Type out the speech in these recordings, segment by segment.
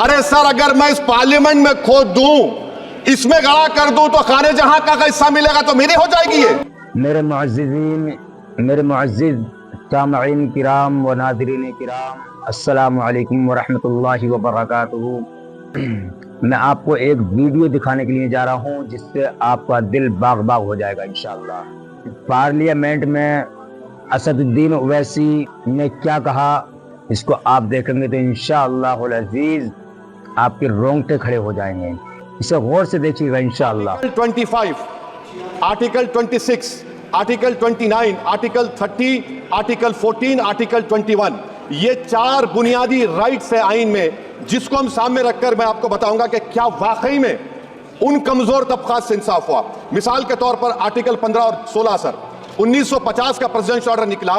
अरे सर, अगर मैं इस पार्लियामेंट में खोद दूं, इसमें गड़ा कर दूं, तो खाने जहां का हिस्सा मिलेगा तो मेरी हो जाएगी ये। मेरे मुअज़्ज़िज़ सामईन किराम व नाज़रीन किराम, अस्सलामु अलैकुम व रहमतुल्लाहि व बरकातुहू। मैं आपको एक वीडियो दिखाने के लिए जा रहा हूं जिससे आपका दिल बाग बाग हो जाएगा इंशाअल्लाह। पार्लियामेंट में असदुद्दीन ओवैसी ने क्या कहा, इसको आप देखेंगे तो इंशाअल्लाह अज़ीज़ आपके रोंगटे खड़े हो जाएंगे। इसे गौर से देखिएगा इंशाअल्लाह। 25, article 26, article 29, article 30, article 14, article 21, ये 4 बुनियादी राइट्स है आइन में, जिसको हम सामने रखकर मैं आपको बताऊंगा कि क्या वाकई में उन कमजोर तबकात से इंसाफ हुआ। मिसाल के तौर पर आर्टिकल 15 और 16 सर, 1950 का प्रेसिडेंशियल ऑर्डर निकला,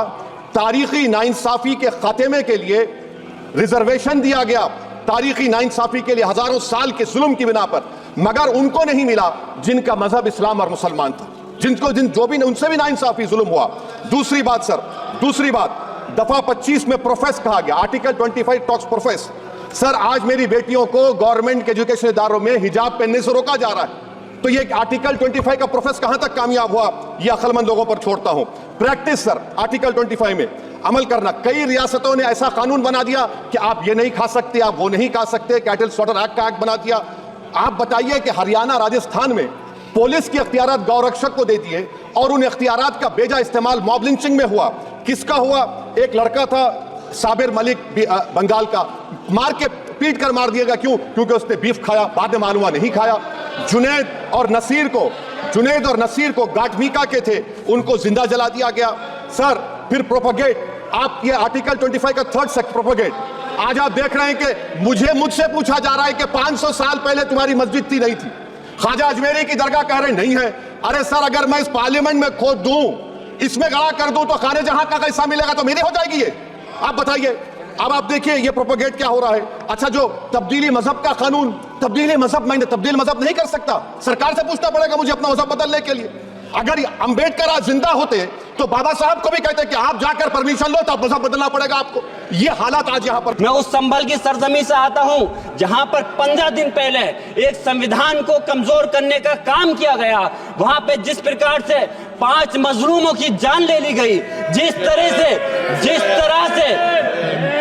तारीखी नाइंसाफी के खात्मे के लिए रिजर्वेशन दिया गया, तारीखी नाइंसाफी के लिए हजारों साल के जुल्म की बिना पर, मगर उनको नहीं मिला जिनका मजहब इस्लाम और मुसलमान था, जो भी उनसे भी नाइंसाफी जुल्म हुआ। दूसरी बात दफा 25 में प्रोफेस कहा गया, आर्टिकल 25 टॉक्स प्रोफेस। सर, आज मेरी बेटियों को गवर्नमेंट के एजुकेशन इदारों में हिजाब पहनने से रोका जा रहा है, तो ये आर्टिकल 25 का प्रोफेस कहां तक कामयाब हुआ, ये अक्लमंद लोगों पर छोड़ता हूं। प्रैक्टिस सर, आर्टिकल 25 में अमल करना। कई रियासतों ने ऐसा कानून बना दिया कि आप ये नहीं खा सकते, आप वो नहीं खा सकते, कैटल स्लॉटर एक्ट का एक्ट बना दिया। आप बताइए कि हरियाणा, राजस्थान में पुलिस के इख्तियारात गौरक्षक को दे दिए और उन इख्तियारात का बेजा इस्तेमाल मॉब लिंचिंग में हुआ। किसका हुआ? एक लड़का था साबिर मलिक बंगाल का, मार के पीट कर मार दिया गया। क्यों? क्योंकि उसने बीफ खाया, बाद में मालूम हुआ नहीं खाया। जुनैद और नसीर को गाटमीका के थे, उनको जिंदा जला दिया गया। सर, फिर प्रोपगेट, आप ये आर्टिकल 25 का 3rd सेक्शन प्रोपगेट। आज आप देख रहे हैं कि मुझसे पूछा जा रहा है कि 500 साल पहले तुम्हारी मस्जिद थी, नहीं थी। ख्वाजा अजमेरी की दरगाह कह रहे नहीं है। अरे सर, अगर मैं इस पार्लियामेंट में खोद दूं, इसमें गड़ा कर दूं, तो खाने जहां का हिस्सा मिलेगा तो मेरी हो जाएगी ये। आप बताइए। अब आप देखिए ये प्रोपेगेट क्या हो रहा है। अच्छा, जो तब्दीली मजहब का कानून, तब्दीली मजहब नहीं कर सकता, सरकार से पूछना पड़ेगा मुझे अपना मजहब बदलने के लिए। अगर अंबेडकर आज जिंदा होते तो बाबा साहब को भी कहते कि आप जाकर परमिशन लो, तो मजहब बदलना पड़ेगा आपको। ये हालात आज यहाँ पर। मैं उस संभल की सरजमी से आता हूँ जहाँ पर 15 दिन पहले एक संविधान को कमजोर करने का काम किया गया। वहां पे जिस प्रकार से 5 मजलूमों की जान ले ली गई, जिस तरह से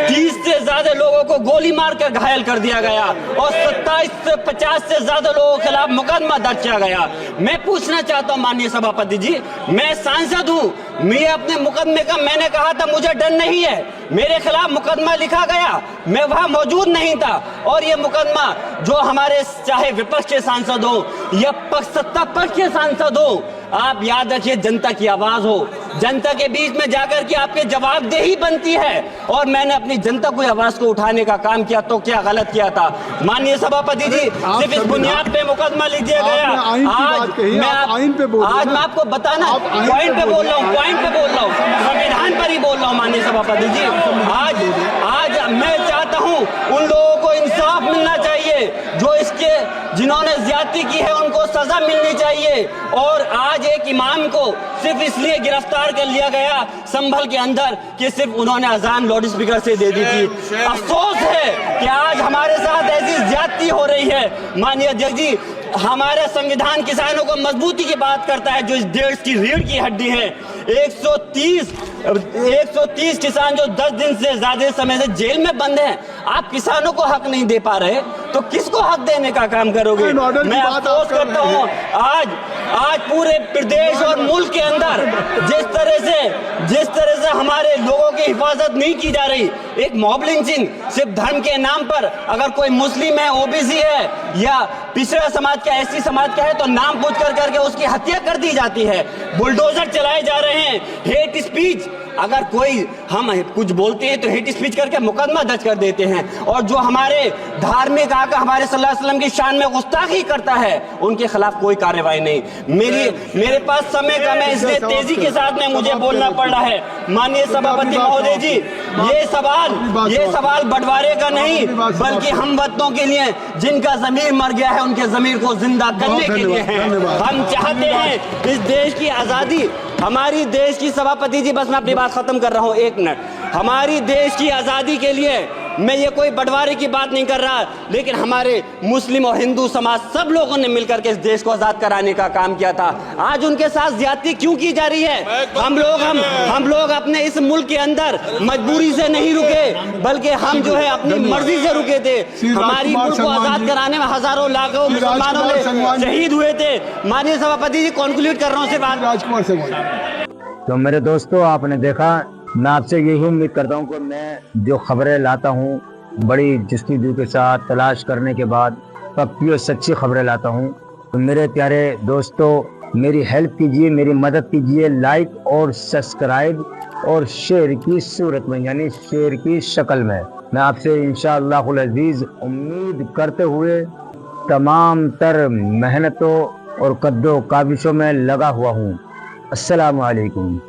30 से ज्यादा लोगों को गोली मारकर घायल कर दिया गया और 27 से 50 से ज्यादा लोगों के खिलाफ मुकदमा दर्ज किया गया। मैं पूछना चाहता हूं माननीय सभापति जी, मैं सांसद हूं, मैं अपने मुकदमे का, मैंने कहा था मुझे डर नहीं है, मेरे खिलाफ मुकदमा लिखा गया, मैं वहां मौजूद नहीं था। और ये मुकदमा जो हमारे चाहे विपक्ष के सांसद हो या सत्ता पक्ष के सांसद हो, आप याद रखिए जनता की आवाज हो, जनता के बीच में जाकर के आपके जवाबदेही बनती है। और मैंने अपनी जनता को आवाज को उठाने का काम किया, तो क्या गलत किया था माननीय सभापति जी? सिर्फ इस बुनियाद पे मुकदमा लिख दिया गया। आज मैं आपको बताना पॉइंट पे बोल रहा हूँ, संविधान पर ही बोल रहा हूँ माननीय सभापति जी। आज मैं चाहता हूँ उन लोगों को इंसाफ मिलना चाहिए, जो जिन्होंने ज्यादती की है उनको सजा मिलनी चाहिए। और आज एक इमाम को सिर्फ इसलिए गिरफ्तार कर लिया गया संभल के अंदर कि सिर्फ उन्होंने अजान लाउड स्पीकर से दे दी थी। अफसोस है कि आज हमारे साथ ऐसी ज्यादती हो रही है। माननीय अध्यक्ष जी, हमारा संविधान किसानों को मजबूती की बात करता है, जो इस देश की रीढ़ की हड्डी है। 130 किसान जो 10 दिन से ज्यादा समय से जेल में बंद हैं, आप किसानों को हक नहीं दे पा रहे तो किसको हक देने का काम करोगे? मैं अफसोस करता हूँ आज पूरे प्रदेश और मुल्क के अंदर जिस तरह से हमारे लोगों की हिफाजत नहीं की जा रही। एक मॉब लिंचिंग सिर्फ धर्म के नाम पर, अगर कोई मुस्लिम है, ओबीसी है या पिछड़ा समाज का, एससी समाज का है, तो नाम पूछ करके उसकी हत्या कर दी जाती है। बुलडोजर चलाए जा रहे हैं। हेट स्पीच, अगर कोई हम कुछ बोलते हैं तो हेट स्पीच करके मुकदमा दर्ज कर देते हैं। और जो हमारे धार्मिक आका हमारे सल्लल्लाहु अलैहि वसल्लम की शान में गुस्ताखी करता है, उनके खिलाफ कोई कार्रवाई नहीं। मेरे पास समय कम है, इसलिए तेजी के साथ में मुझे बोलना पड़ रहा है। माननीय सभापति महोदय जी, ये सवाल बंटवारे का नहीं, बल्कि हम वतनों के लिए, जिनका जमीर मर गया है, उनके जमीर को जिंदा करने के लिए है। हम चाहते हैं इस देश की आजादी, हमारी देश की, सभापति जी बस मैं अपनी बात खत्म कर रहा हूं, 1 मिनट। हमारी देश की आजादी के लिए मैं ये कोई बंटवारे की बात नहीं कर रहा, लेकिन हमारे मुस्लिम और हिंदू समाज सब लोगों ने मिलकर के इस देश को आजाद कराने का काम किया था। आज उनके साथ ज्यादती क्यों की जा रही है? हम लोग अपने इस मुल्क के अंदर मजबूरी से नहीं रुके, बल्कि हम जो है अपनी मर्जी से रुके थे। हमारी मुल्क को आजाद कराने में हजारों लाखों मुसलमानों ने शहीद हुए थे। माननीय सभापति जी, कॉन्क्लूड कर रहा हूँ सिर्फ राजकुमार से। तो मेरे दोस्तों, आपने देखा, मैं आपसे यही उम्मीद करता हूँ कि मैं जो खबरें लाता हूँ बड़ी जस्तजू के साथ तलाश करने के बाद पक्की और सच्ची खबरें लाता हूँ। तो मेरे प्यारे दोस्तों, मेरी हेल्प कीजिए, मेरी मदद कीजिए, लाइक और सब्सक्राइब और शेयर की सूरत में, यानी शेयर की शक्ल में। मैं आपसे इंशाअल्लाहुल अज़ीज़ उम्मीद करते हुए तमाम तर मेहनतों और कद्दो काबिशों में लगा हुआ हूँ। अस्सलामु अलैकुम।